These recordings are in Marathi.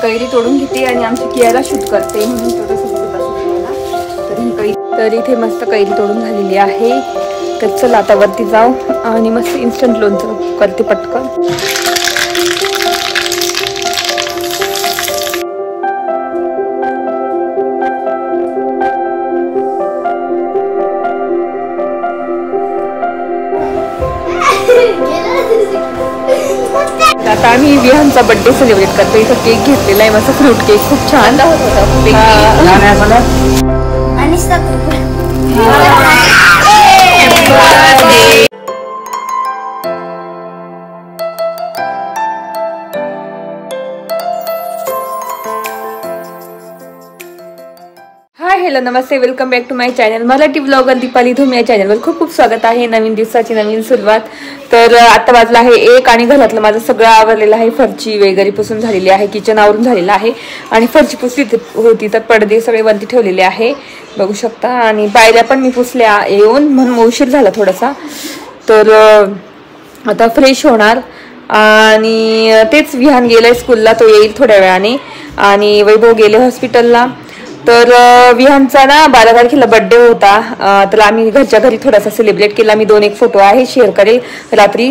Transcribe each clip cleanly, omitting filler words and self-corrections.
कैरी तोडून घेते आणि आमची कियाला शूट करते म्हणून थोडंसं तर इथे मस्त कैरी तोडून झालेली आहे. तर चला आता वरती जाऊ आणि मस्त इन्स्टंट लोणचं करते पटकन. आता आम्ही विहानचा बर्थडे सेलिब्रेट करतो. इथं केक घेतलेला आहे मस्त फ्रूट केक खूप छान हॅलो नमस्ते welcome back to my channel Marathi blogger Deepali Dhume. या चॅनलवर खूप खूप स्वागत आहे. नवीन दिवसाची नवीन सुरुवात. तर आता वाजला आहे 1 आणि घरातलं माझं सगळं आवरलेलं आहे. फरची वगैरे पुसून झालेली आहे, किचन आवरून झालेलं आहे आणि फरची पुसली होती तर पडदे सगळे वरती ठेवलेले आहे बघू शकता. आणि पायऱ्या पण मी पुसल्या येऊन म्हणून उशीर झाला थोडासा. तर आता फ्रेश होणार आणि तेच विहान गेलाय स्कूलला, तो येईल थोड्या वेळाने. आणि वैभव गेले हॉस्पिटलला. तर विहानचा ना 12 तारखेला बर्थडे होता. तर आम्ही घरच्या घरी थोडासा सेलिब्रेट केला. मी 2-1 फोटो आहे शेअर करेल. रात्री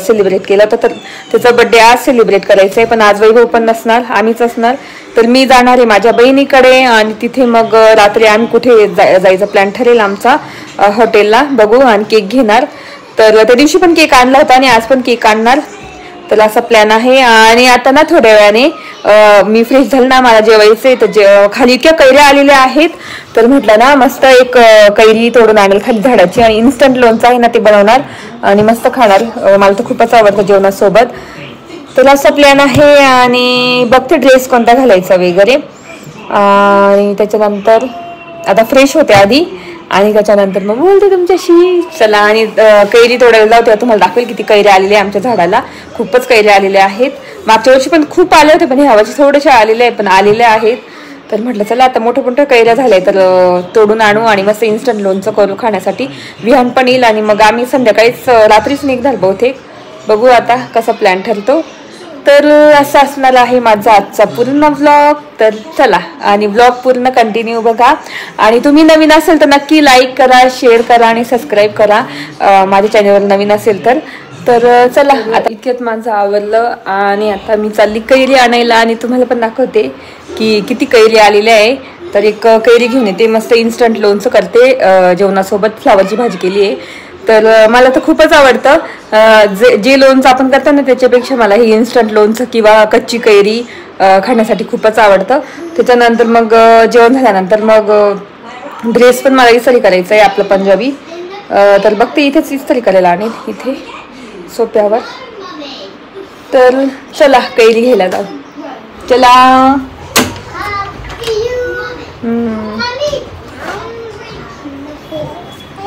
सेलिब्रेट केला तर त्याचा बर्थडे आज सेलिब्रेट करायचा आहे. पण आज वैभव पण नसणार, आम्हीच असणार. तर मी जाणार आहे माझ्या बहिणीकडे आणि तिथे मग रात्री आम्ही कुठे जायचा प्लॅन ठरेल आमचा, हॉटेलला बघू आणि केक घेणार. तर त्या दिवशी पण केक आणला होता आणि आज पण केक आणणार. तर असा प्लॅन आहे. आणि आता ना थोड्या वेळाने मी फ्रेश झाले ना, मला जेवायचे. तर खाली इतक्या कैऱ्या आलेल्या आहेत. तर म्हटलं ना मस्त एक कैरी तोडून आणेल खाली झाडाची आणि इन्स्टंट लोणचं आहे ना ते बनवणार आणि मस्त खाणार. मला तर खूपच आवडतं जेवणासोबत. तर असा प्लॅन आहे. आणि बघते ड्रेस कोणता घालायचा वगैरे. आणि त्याच्यानंतर आता फ्रेश होते आधी आणि त्याच्यानंतर मग बोलते तुमच्याशी. चला आणि कैरी तोडायला लावते. तुम्हाला दाखवेल किती कैऱ्या आलेल्या आहे आमच्या झाडाला. खूपच कैऱ्या आलेल्या आहेत. मागच्या वर्षी पण खूप आले होते पण ह्या वर्षी थोडेसे आलेले आहे पण आलेले आहेत. तर म्हटलं चला आता मोठ्या मोठ्या कैऱ्या झाल्या तर तोडून आणू आणि मस्त इन्स्टंट लोणचं करू खाण्यासाठी. विहान पण येईल आणि मग आम्ही संध्याकाळीच रात्रीच निघणार बहुतेक. बघू आता कसा प्लॅन ठरतो. तर असं असणार आहे माझा आजचा पूर्ण व्लॉग. तर चला आणि व्लॉग पूर्ण कंटिन्यू बघा. आणि तुम्ही नवीन असेल तर नक्की लाईक करा, शेअर करा आणि सबस्क्राईब करा माझ्या चॅनलवर नवीन असेल तर. तर चला आता इतक्यात माझं आवरलं आणि आता मी चालली कैरी आणायला आणि तुम्हाला पण दाखवते की किती कैरी आलेली आहे. तर एक कैरी घेऊन येते, मस्त इन्स्टंट लोणचं करते जेवणासोबत. फ्लावरची भाजी केली आहे. तर मला तर खूपच आवडतं जे लोणचं आपण करतो ना त्याच्यापेक्षा मला हे इन्स्टंट लोणचं किंवा कच्ची कैरी खाण्यासाठी खूपच आवडतं. त्याच्यानंतर मग जेवण झाल्यानंतर मग ड्रेस पण मला इस्त्री करायचं आहे आपलं पंजाबी. तर बघते इथेच इस्त्री करायला आणेल इथे सोप्यावर. तर चला कैरी घ्यायला जाऊ. चला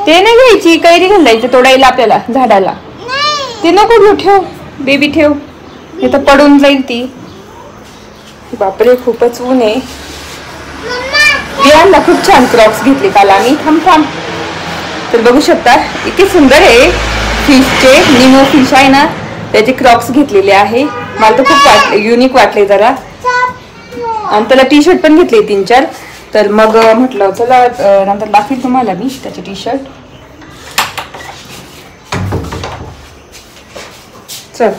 ते नाही घ्यायची, कैरी घालायची तोडायला आपल्याला झाडाला. ते नको घेऊ, ठेव बेबी ठेव, हे तर पडून जाईल ती. बापरे खूपच ऊन आहे. बियांना खूप छान क्रॉक्स घेतले काल आम्ही. थांब. तर बघू शकता इतके सुंदर आहे फिशचे. निमो फिश आहे ना त्याचे क्रॉक्स घेतलेले आहे. मला तर खूप युनिक वाटले जरा. आणि त्याला टी शर्ट पण घेतले 3-4. तर मग म्हटलं चला नंतर दाखवेल तुम्हाला मी त्याचे टी शर्ट. चल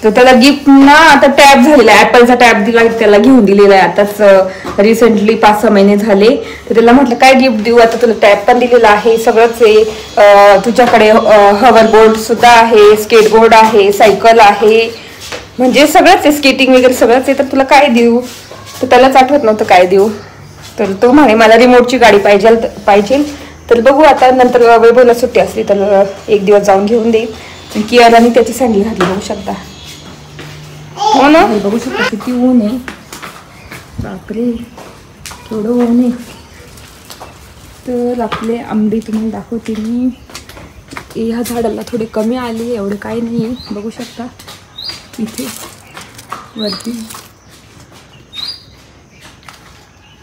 तर त्याला गिफ्ट ना आता टॅब झालेला आहे. ऍपलचा टॅब दिला त्याला, घेऊन दिलेला आहे आताच रिसेंटली 5-6 महिने झाले. तर त्याला म्हटलं काय गिफ्ट देऊ. आता तुला टॅब पण दिलेला आहे, सगळंच आहे. तुझ्याकडे हॉवर बोर्ड सुद्धा आहे, स्केट बोर्ड आहे, सायकल आहे, म्हणजे सगळंच आहे, स्केटिंग वगैरे सगळंच आहे. तर तुला काय देऊ. तर त्यालाच आठवत नव्हतं काय देऊ. तर तो म्हणे मला रिमोटची गाडी पाहिजे. तर बघू आता नंतर वैभवला सुट्टी असली तर एक दिवस जाऊन घेऊन देईल. कियाराने त्याची सँडल घातली बघू शकता. हो ना, बघू शकता किती ऊन आहे. बापरे केवढं ऊन आहे. तर आपले आंबे तुम्हाला दाखवते मी. ह्या झाडाला थोडे कमी आले, एवढं काही नाही आहे. बघू शकता इथे वरती,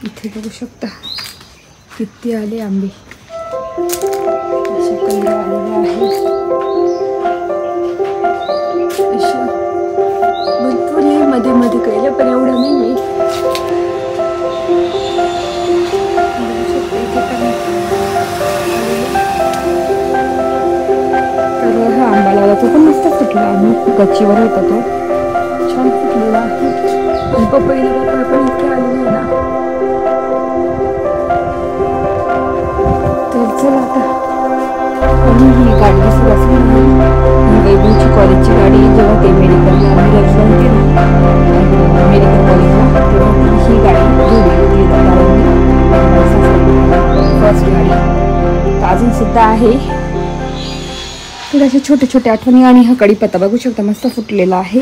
इथे बघू शकता किती आले आंबे. असे कलर आलेले आहेत. भरपूर मध्ये मध्ये केलं पण एवढे आणि गच्चीवर होता तो छान फुटलेला आहे. आणि पपईला पपई पण इतके आलेले आहे ना. तर चला आता ही गाडी दिसत असेल ही वैभवची कॉलेजची गाडी. जेव्हा ते मेडिकलला मिरजला होते ना मेडिकल कॉलेजला तेव्हा ही गाडी घेऊन फर्स्ट गाडी अजून सुद्धा आहे. तर अशा छोट्या छोट्या आठवणी. आणि हा कढीपत्ता बघू शकता मस्त फुटलेला आहे.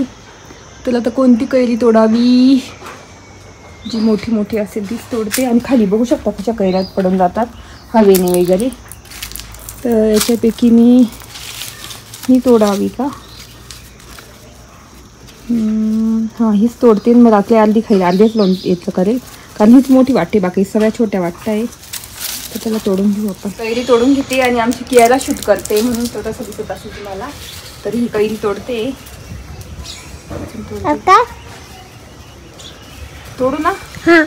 तुला तर कोणती कैरी तोडावी जी मोठी मोठी असेल तीच तोडते. आणि खाली बघू शकता कशा कैऱ्यात पडून जातात हवेने वगैरे. तर याच्यापैकी मी तोडावी का? हां हीच तोडते. मग आपल्या अर्धी खाईल अर्धीच याचं करेल कारण हीच मोठी वाटते बाकी सगळ्या छोट्या वाटत आहे. तर त्याला तोडून घेऊ आपण. कैरी तोडून घेते आणि आमची कियाला शूट करते म्हणून तो तसं दिसत असेल तुम्हाला. तर ही कैरी तोडते. तोडू ना. हां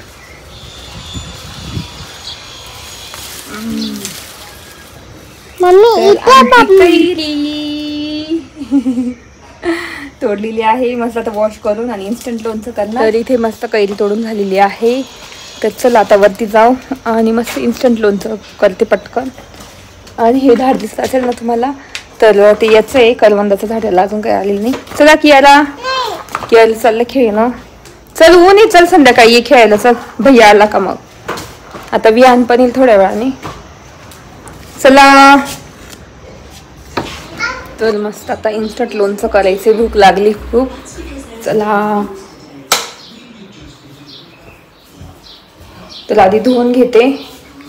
मम्मी कैरी तोडलेली आहे मस्त. आता वॉश करून आणि इन्स्टंट लोणचं करणार. तर इथे मस्त कैरी तोडून झालेली आहे. तर चला आता वरती जाऊ आणि मस्त इन्स्टंट लोणचं करते पटकन. आणि हे झाड दिसत असेल ना तुम्हाला तर ते याचं आहे करवंदाचं झाड. याला अजून काही आलेलं नाही. चला कियाला चाललं खेळणं. चल ऊन ये चल संध्याकाळी ये खेळायला. चल भैया आला का मग. आता विहान पण येईल थोड्या वेळाने. चला तर मस्त आता इन्स्टंट लोणचं करायचे. भूक लागली खूप. चला तर आधी धुवून घेते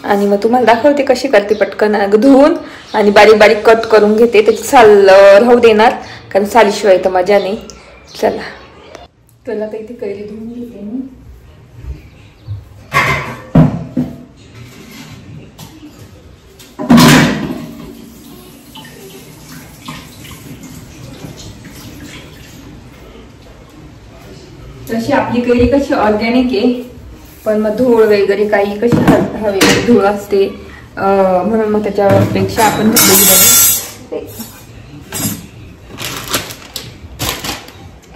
आणि मग तुम्हाला दाखवते कशी करते. पटकन धुवून आणि बारीक बारीक कट करून घेते. त्याची साल राहू देणार कारण सालीशिवाय तर मजा नाही. चला तर आता इथे कैरी धुवून घेते मी. तशी आपली कैरी कशी ऑर्गॅनिक आहे पण मग धूळ वगैरे काही कशी हवेची धूळ असते म्हणून मग त्याच्यापेक्षा आपण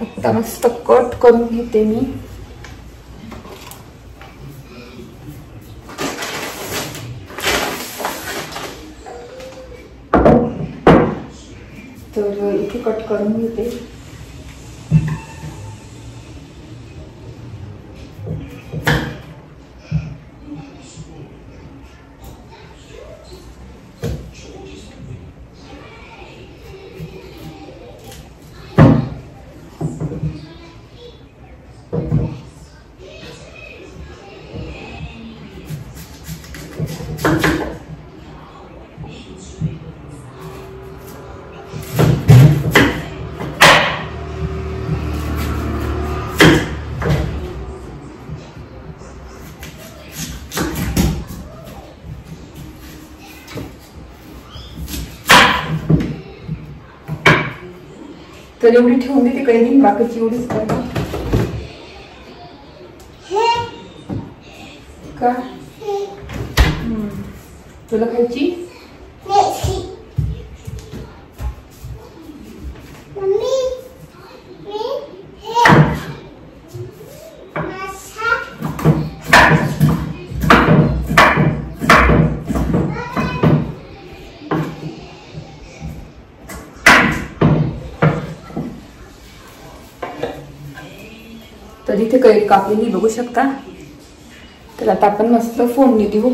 आता मस्त कट करून घेते मी. तर इथे कट करून घेते. तर एवढी ठेवून देते कैरी बाकीची एवढीच करते का. तुला खायची तर इथे कैरी कापलेली बघू शकता. तर आता आपण मस्त फोडणी देऊ.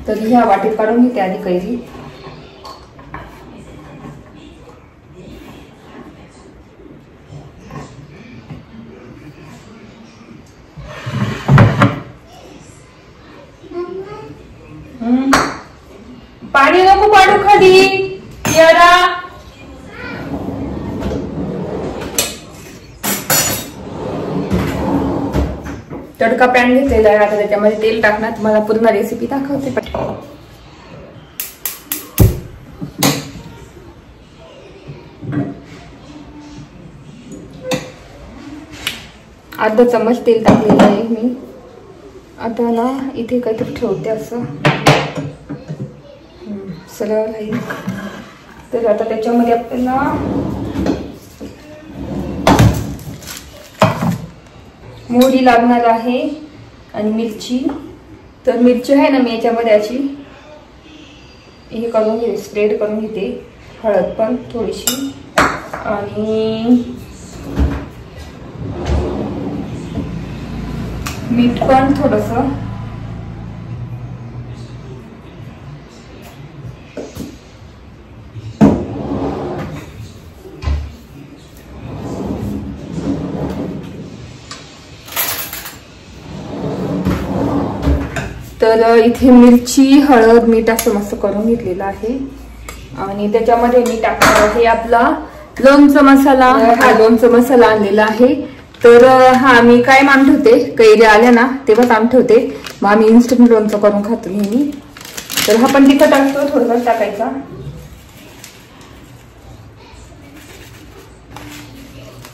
तर ह्या वाटीत काढून घेते आधी कैरी. पाणी नको पाडू खाली यारा. तडका पॅन घेतलेला आहे. आता त्याच्यामध्ये तेल टाकणार. तुम्हाला पूर्ण रेसिपी दाखवते पटकन. अर्धा चम्मच तेल टाकलेलं आहे मी. आता ना इथे काहीतरी ठेवते असं सरळ राहील. तर आता त्याच्यामध्ये आपल्याला मोहरी लागणार आहे आणि मिरची. तर मिरची आहे ना मी याच्यामध्ये अशी हे करून घेते, स्प्रेड करून घेते. हळद पण थोडीशी आणि मीठ पण थोडंसं. तर इथे मिरची, हळद, मीठ असं मस्त करून घेतलेलं आहे. आणि त्याच्यामध्ये मी टाकणार आहे आपला लोणचं मसाला. हा लोणचं मसाला आणलेला आहे. तर हा मी काय आणत होते, कैऱ्या आल्या ना तेव्हाच आणत होते. मग आम्ही इन्स्टंट लोणचं करून खातो नेहमी. तर हा पण तिखट असतो, थोडासा टाकायचा.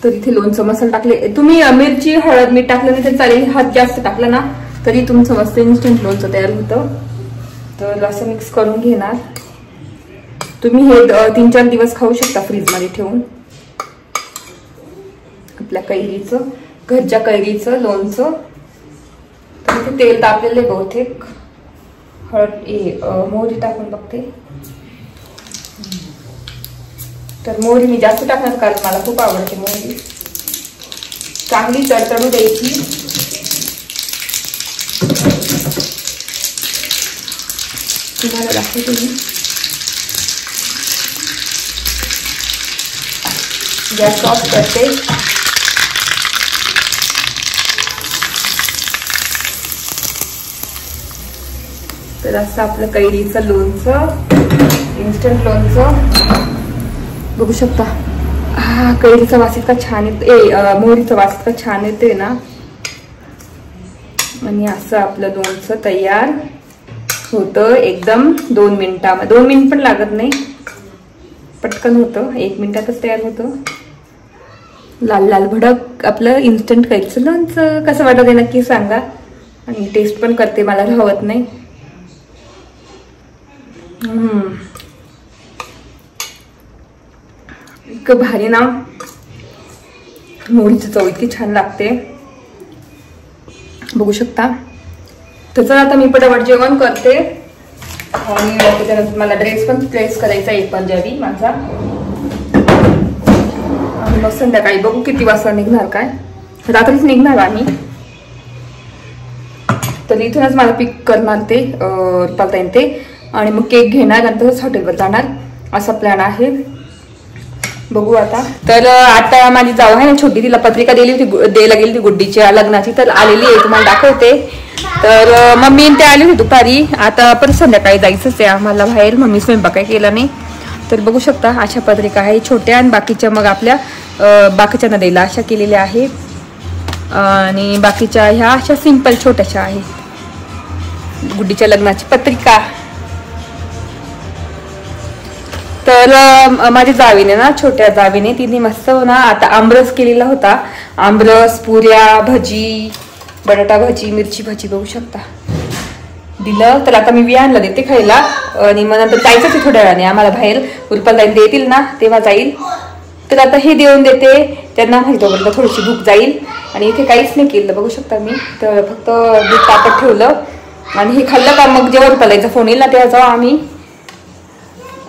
तर इथे लोणचं मसाला टाकले. तुम्ही मिरची, हळद, मीठ टाकलं नाही तर चालेल. हात जास्त टाकला ना तरी तुमचं मस्त इन्स्टंट लोणचं तयार होतं. तर असं मिक्स करून घेणार. तुम्ही हे 3-4 दिवस खाऊ शकता फ्रीजमध्ये ठेवून. आपल्या कैरीचं, घरच्या कैरीचं लोणचं. तर इथे तेल तापलेलं बहुतेक. मोहरी टाकून बघते. तर मोहरी मी जास्त टाकणार कारण मला खूप आवडते मोहरी. चांगली तडतडू द्यायची. तुम्हाला दाखवते मी. गॅस ऑफ करते. तर असं आपलं कैरीचं लोणचं, इन्स्टंट लोणचं बघू शकता. हा कैरीचा वास इतका छान येते, मोहरीचा वास इतका छान येते ना. आणि असं आपलं लोणचं तयार होतं एकदम 2 मिनिटामध्ये. 2 मिनिट पण लागत नाही, पटकन होतं. 1 मिनिटातच तयार होतं. लाल लाल भडक आपलं इन्स्टंट कैरीचं लोणचं. कसं वाटत आहे नक्की सांगा. आणि टेस्ट पण करते, मला राहत नाही. इतकं भारी ना. मोहरीची चव इतकी छान लागते, बघू शकता. तर चला आता मी पटापट जेवण करते. आणि त्याच्यानंतर मला ड्रेस पण प्लेस करायचा आहे पंजाबी माझा. आणि मग संध्याकाळी बघू किती वाजता निघणार. काय रात्रीच निघणार आम्ही. तर इथूनच मला पिक करणार ते रुपालताईन ते. आणि मग केक घेणार, नंतरच हॉटेलवर जाणार असा प्लॅन आहे. बघू आता. तर आता माझी जाऊ आहे ना छोटी, तिला पत्रिका दिली होती, द्यायला गेली होती गुड्डीच्या लग्नाची. तर आलेली आहे, तुम्हाला दाखवते. तर मम्मी ते आली होती दुपारी. आता पण संध्याकाळी जायचंच आहे आम्हाला बाहेर. मम्मी स्वयंपाक काही केला नाही. तर बघू शकता अशा पत्रिका आहे छोट्या. आणि बाकीच्या मग आपल्या बाकीच्या द्यायला अशा केलेल्या आहेत. आणि बाकीच्या ह्या अशा सिंपल छोट्याशा आहेत. गुड्डीच्या लग्नाची पत्रिका. तर माझ्या जावीने ना, छोट्या जावीने, तिने मस्त ना आता आमरस केलेला होता. आमरस, पुऱ्या, भजी, बटाटा भजी, मिरची भजी बघू शकता दिलं. तर आता मी वियांना देते खायला. आणि मग नंतर जायचं ते थोड्या वेळाने आम्हाला बाहेर. रुपालताईन देतील ना तेव्हा जाईल. तर आता हे देऊन देते त्यांना. माहिती थोडीशी भूक जाईल. आणि इथे काहीच नाही केलं बघू शकता मी. तर फक्त दूध तापत ठेवलं आणि हे खाल्लं का मग जेव्हा रुपालताईचा फोन येईल ना तेव्हा जाऊ आम्ही,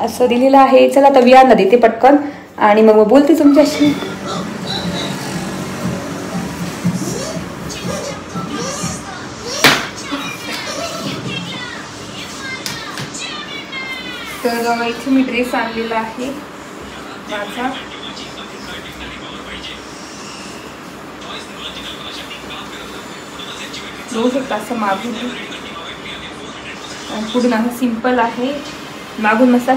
असं दिलेलं आहे. चला आता वियांना देते पटकन आणि मग बोलते तुमच्याशी. तर इथे मी ड्रेस आणलेला आहे माझा. बघू शकता असं मागून पुढून असं सिंपल आहे. मागून मस्त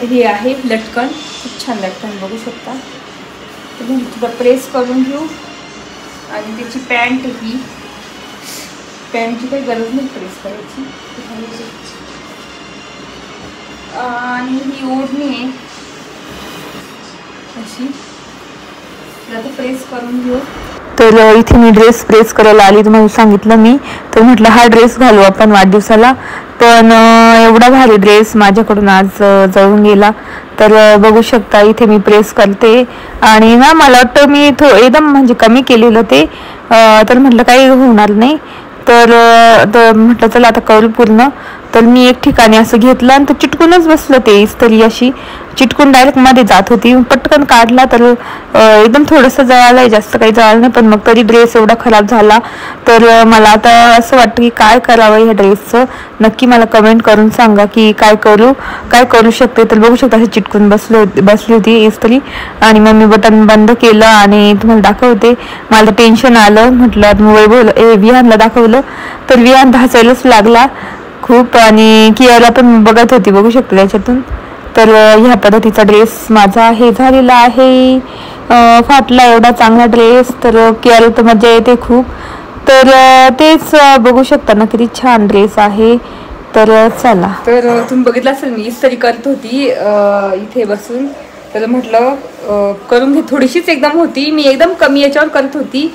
हे आहे लटकन, खूप छान लटकन बघू शकता. तुम्ही थोडं प्रेस करून घेऊ. आणि त्याची पॅन्ट, ही पॅन्टची काही गरज नाही प्रेस करायची. आणि ही ओढणी आहे अशी, आता प्रेस करून घेऊ. तर इथे मी ड्रेस प्रेस करायला आली, तुम्हाला सांगितलं मी. तर म्हटलं हा ड्रेस घालू आपण वाढदिवसाला, पण एवढा भारी ड्रेस माझ्याकडून आज जळून गेला. तर बघू शकता इथे मी प्रेस करते आणि ना मला वाटतं मी एकदम म्हणजे कमी केलेलं ते, तर म्हटलं काही होणार नाही. तर म्हटलं चला आता करू पूर्ण. तर मी एक ठिकाणी असं घेतलं आणि तो चिटकूनच बसलं, ते इस्त्री अशी चिटकून डायरेक्ट मध्ये जात होती. पटकन काढला तर एकदम थोडंसं जळालंय, जास्त काही जळालं नाही, पण मग तरी ड्रेस एवढा खराब झाला. तर मला आता असं वाटतं की काय करावं ह्या ड्रेसचं. नक्की मला कमेंट करून सांगा की काय करू शकते. तर बघू शकता असं चिटकून बसली होती इस्त्री आणि मग मी बटन बंद केलं आणि तुम्हाला दाखवते. मला टेन्शन आलं, म्हटलं विहानला दाखवलं तर विहान हसायलाच लागला खूप आणि कियाला पण बघत होती, बघू शकते त्याच्यातून. तर ह्या पद्धतीचा ड्रेस माझा हे झालेला आहे, फाटला एवढा चांगला ड्रेस. तर कियाला तर मजा येते खूप. तर तेच बघू शकता ना किती छान ड्रेस आहे. तर चला, तर तुम्ही बघितलं असेल मी इस्त्री करत होती इथे बसून. तर म्हटलं करून घे, थोडीशीच एकदम होती, मी एकदम कमी याच्यावर करत होती,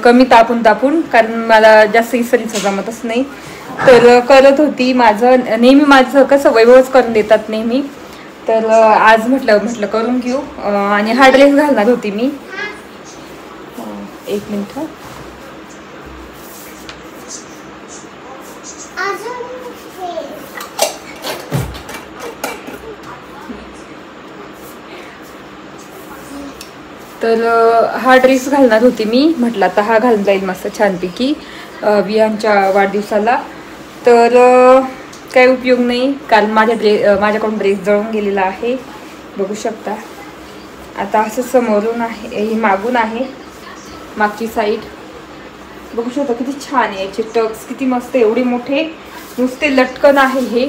कमी तापून कारण मला जास्त इस्त्रीचं जमतच नाही. तर करत होती, माझं कसं वैभवच करून देतात नेहमी. तर आज म्हटलं करून घेऊ आणि हा ड्रेस घालणार होती मी. एक मिनिट. तर हा ड्रेस घालणार होती मी, म्हटलं आता हा घालून जाईल मस्त छानपैकी विहानच्या वाढदिवसाला. तर काही उपयोग नाही कारण माझ्याकडून ड्रेस जळून गेलेला आहे, बघू शकता. आता असं समोरून आहे, ही मागून आहे, मागची साईड बघू शकता किती छान आहे. याचे टक्स किती मस्त, एवढे मोठे नुसते लटकन आहे हे,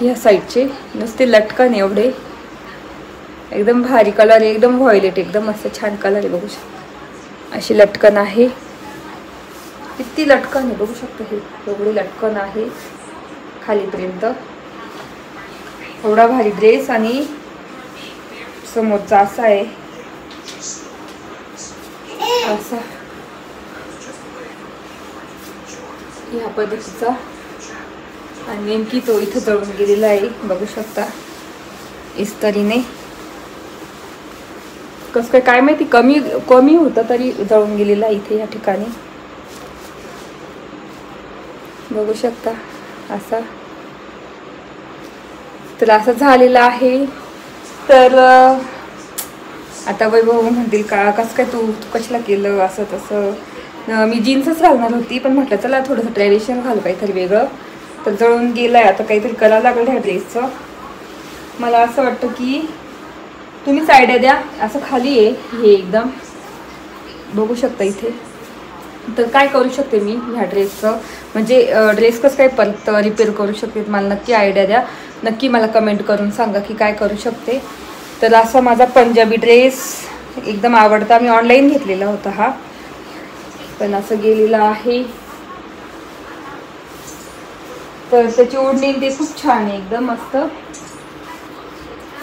ह्या साईडचे नुसते लटकन एवढे, एकदम भारी कलर आहे, एकदम व्हायलेट, एकदम असं छान कलर आहे. बघू शकता अशी लटकन आहे, किती लटकन आहे बघू शकता. हे एवढे लटकन आहे खालीपर्यंत, एवढा भारी ड्रेस. आणि समोरचा असा आहे, असा ह्या पद्धतीचा. आणि नेमकी तो इथं जळून गेलेला आहे, बघू शकता इस्त्रीने. कसं काय माहिती, कमी होतं तरी जळून गेलेला इथे या ठिकाणी, बघू शकता असा. तर असं झालेलं आहे. तर आता वैभव म्हणतील का कसं काय तू कशाला केलं असं तसं. मी जीन्सच घालणार होती, पण म्हटलं चला थोडंसं ट्रॅडिशनल घालू काहीतरी वेगळं. तर जळून गेलाय, आता काहीतरी करावं लागलं ह्या ड्रेसचं. मला असं वाटतं की तुम्हीच आयडिया द्या. असं खाली आहे हे एकदम, बघू शकता इथे. तर काय करू शकते मी ह्या ड्रेसचं, म्हणजे ड्रेस कसं काय परत रिपेअर करू शकते, मला नक्की आयडिया द्या. नक्की मला कमेंट करून सांगा की काय करू शकते. तर असा माझा पंजाबी ड्रेस एकदम आवडता, मी ऑनलाईन घेतलेला होता हा, पण असं गेलेला आहे. तर त्याची ओढणी ते खूप छान आहे, एकदम मस्त.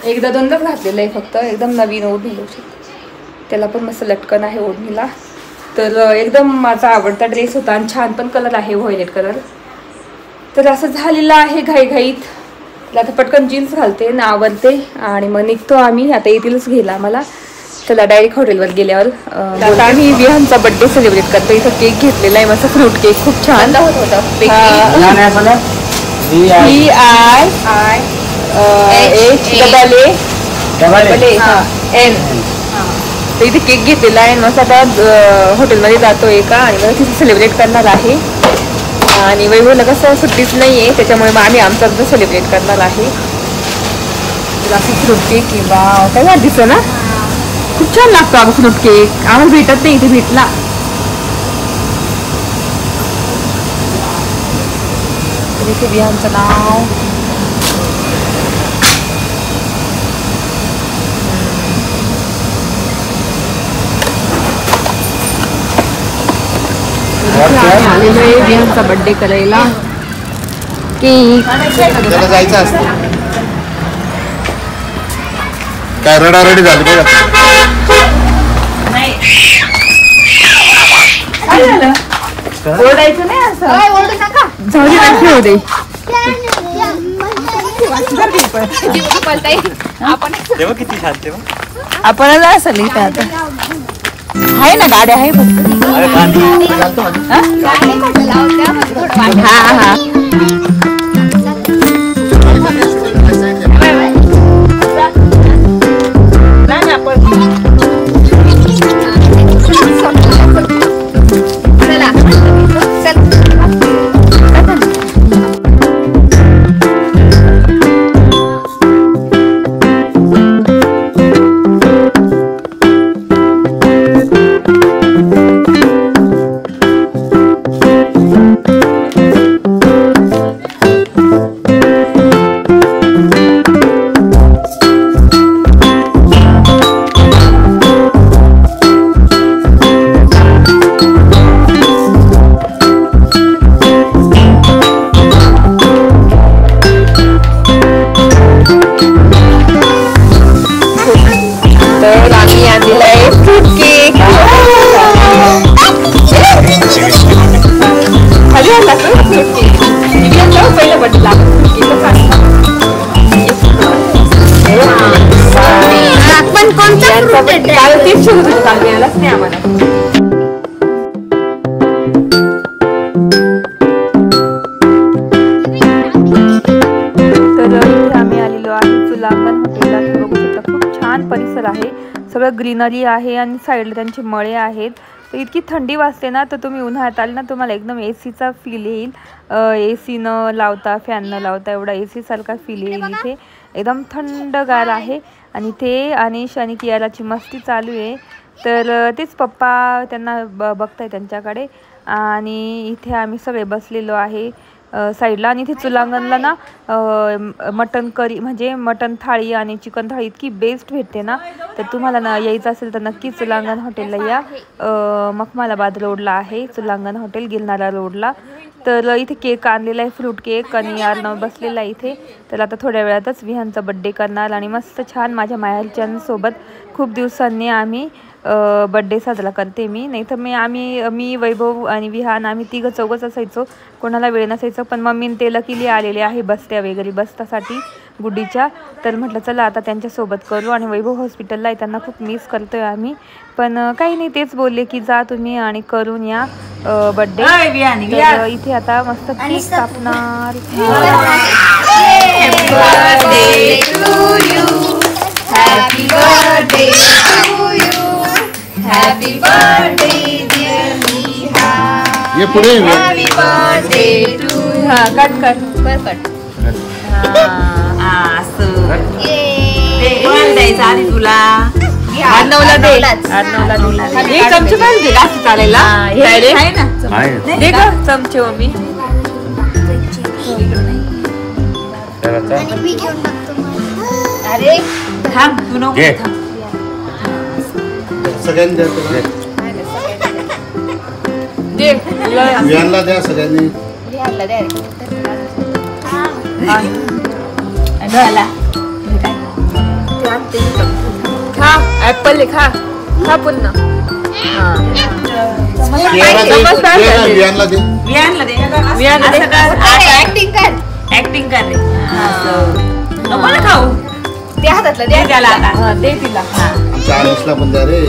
एकदा दोनदाच घातलेलं आहे फक्त, एकदम नवीन ओढणी घेऊ शकते. त्याला पण मस्त लटकन आहे ओढणीला. तर एकदम माझा आवडता ड्रेस होता आणि छान पण कलर आहे, व्हायलेट कलर. तर असं झालेलं आहे घाईघाईत. आता पटकन जीन्स घालते ना, आवडते आणि मग निघतो आम्ही. आता येतीलच घ्यायला मला. चला डायरेक्ट हॉटेलवर गेल्यावर. आता आम्ही विहानचा बड्डे सेलिब्रेट करतो. इथं केक घेतलेला आहे, मस्त फ्रूट केक खूप छान होता. तर इथे केक घेतलेला आहे, मस्त. आता हॉटेलमध्ये जातो एका आणि मग तिथे सेलिब्रेट करणार आहे. आणि वैभवला कसं सुट्टीच नाही आहे, त्याच्यामुळे मग आम्ही आमचं सेलिब्रेट करणार आहे. असं फ्रूट केक किंवा काय वाढदिवस ना, खूप छान लागतो अगं फ्रूट केक. आम्हाला भेटत नाही, इथे भेटला. इथे विहानचं नाव आलेलो आहे विहानचा बड्डे करायला. केक जायचं असतं, काय रडारडी झाली बघा. ओरडायचं नाही असं. जाऊ दे ना ठेवू दे. आपण असं लिहित आता आहे ना गाड्या आहे परिसर आहे. सगळं ग्रीनरी आहे आणि साईडला त्यांचे मळे आहेत. तर इतकी थंडी वाजते ना, तर तुम्ही उन्हाळ्यात आले ना तुम्हाला एकदम एसीचा फील येईल. एसी न लावता फॅन न लावता एवढा एसी सारखा फील येईल. इथे एकदम थंडगार आहे आणि ते अनिश आणि कियाराची मस्ती चालू आहे. तर तेच पप्पा त्यांना बघताय त्यांच्याकडे आणि इथे आम्ही सगळे बसलेलो आहे साईडला. आणि इथे चुलांगणला ना मटन करी म्हणजे मटन थाळी आणि चिकन थाळी इतकी बेस्ट भेटते ना. तर तुम्हाला ना यायचं असेल तर नक्की चुलांगण हॉटेलला या. मखमालाबाद रोडला आहे चुलांगण हॉटेल, गिरनारा रोडला. तर इथे केक आणलेला आहे, फ्रूट केक, आणि अर्णव बसलेला आहे इथे. तर आता थोड्या वेळातच विहानचा बड्डे करणार आणि मस्त छान माझ्या माहेरच्यांसोबत खूप दिवसांनी आम्ही बड्डे साजरा करते मी. नाही तर मी वैभव आणि विहान आम्ही तिघं चौघच असायचो, कोणाला वेळ नसायचं. पण मम्मीने ते लकीली आलेले आहे बसत्या वगैरे बसतासाठी गुड्डीच्या. तर म्हटलं चला आता त्यांच्यासोबत करू. आणि वैभव हॉस्पिटलला आहे, त्यांना खूप मिस करतोय आम्ही. पण काही नाही, तेच बोलले की जा तुम्ही आणि करून या बड्डे. इथे आता मस्त केक कापणार. Happy birthday dear Neha. ये पुढे Happy birthday to you. हां कट कट. असं ये. कोणाला द्यायचं आधी तुला? अर्णवला दे. अर्णवला दे. एक चमचे पाहिजे जास्त चालेल. आहे ना दे ग चमचे मम्मी. अरे थांब तू नको थांब. सगळ्यांनी दे विहानला द्या सगळ्यांनी. विहानला द्या. खा ऍपल खा खा पुन्हा. विहानला दे. ऍक्टिंग कर रे. नको ना खाऊ. त्या हातातलं द्या त्याला आता दे तिला. आमच्या आनिशला पण द्या रे.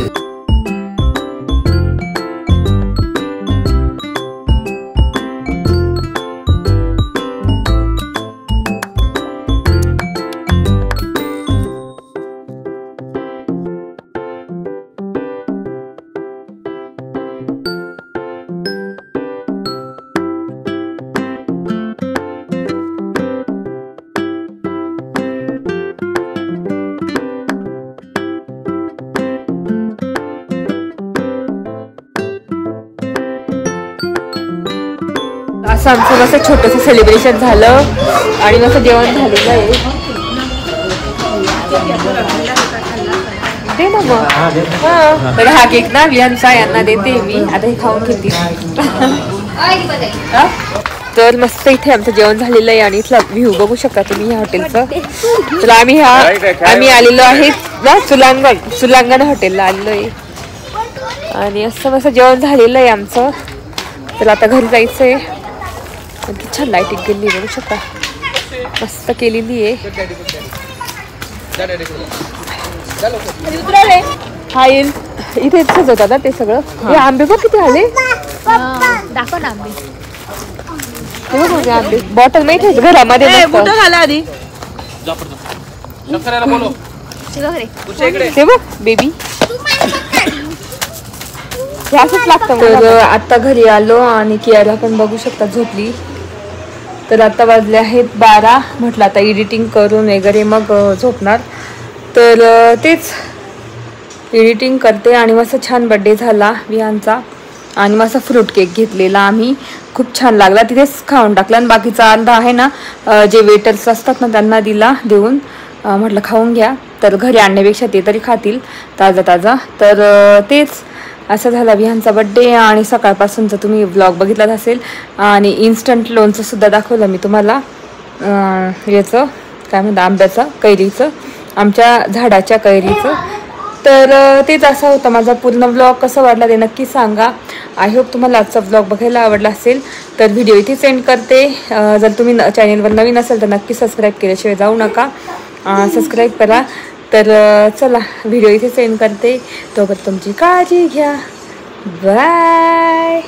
असं आमचं मस्त छोटंसं सेलिब्रेशन झालं आणि मस्त जेवण झालेलं आहे. दे ना मग. हां तर हा केक ना विहानचा यांना देते मी. आता हे खाऊन घेते. तर मस्त इथे आमचं जेवण झालेलं आहे आणि इथला व्ह्यू बघू शकता तुम्ही ह्या हॉटेलचं. तर आम्ही आलेलो आहे ना चुलांगण हॉटेलला आलेलो आहे. आणि असं मस्त जेवण झालेलं आहे आमचं. तर आता घरी जायचं आहे. किती छान लाईटिंग केली बघू शकता, मस्त केलेली आहे. हा येईल इथे सजवतात ना ते सगळं. हे आंबे बघ किती आले. दाखव ना आंबे. आंबे बॉटल माहिती आहे घरामध्ये आधी. ते बघ बेबी असंच लागतं. तर आता घरी आलो आणि कियाला पण बघू शकता झोपली. तर आता वाजले आहेत 12. म्हटलं आता एडिटिंग करून वगैरे मग झोपणार. तर तेच एडिटिंग करते आणि मस्त छान बड्डे झाला विहानचा. आणि मस्त फ्रूट केक घेतलेला आम्ही, खूप छान लागला. तिथेच खाऊन टाकला आणि बाकीचा अर्धा आहे ना जे वेटर्स असतात ना त्यांना दिला देऊन. म्हटलं खाऊन घ्या. तर घरी आणण्यापेक्षा ते तरी खातील ताजा ताजा. तर तेच असं झाला विहानचा बड्डे. आणि सकाळपासूनचा तुम्ही व्लॉग बघितलाच असेल. आणि इन्स्टंट लोणचं सुद्धा दाखवलं मी तुम्हाला, याचं काय म्हणतात आंब्याचं, कैरीचं, आमच्या झाडाच्या कैरीचं. तर तेच असा होता माझा पूर्ण व्लॉग. कसं वाटला ते नक्की सांगा. आय होप तुम्हाला आजचा व्लॉग बघायला आवडला असेल. तर व्हिडिओ इथे सेंड करते. जर तुम्ही चॅनेलवर नवीन असेल तर नक्की सबस्क्राईब केल्याशिवाय जाऊ नका, सबस्क्राईब करा. तर चला व्हिडिओ इथे सेंड करते. तोपर्यंत तुमची काळजी घ्या. बाय.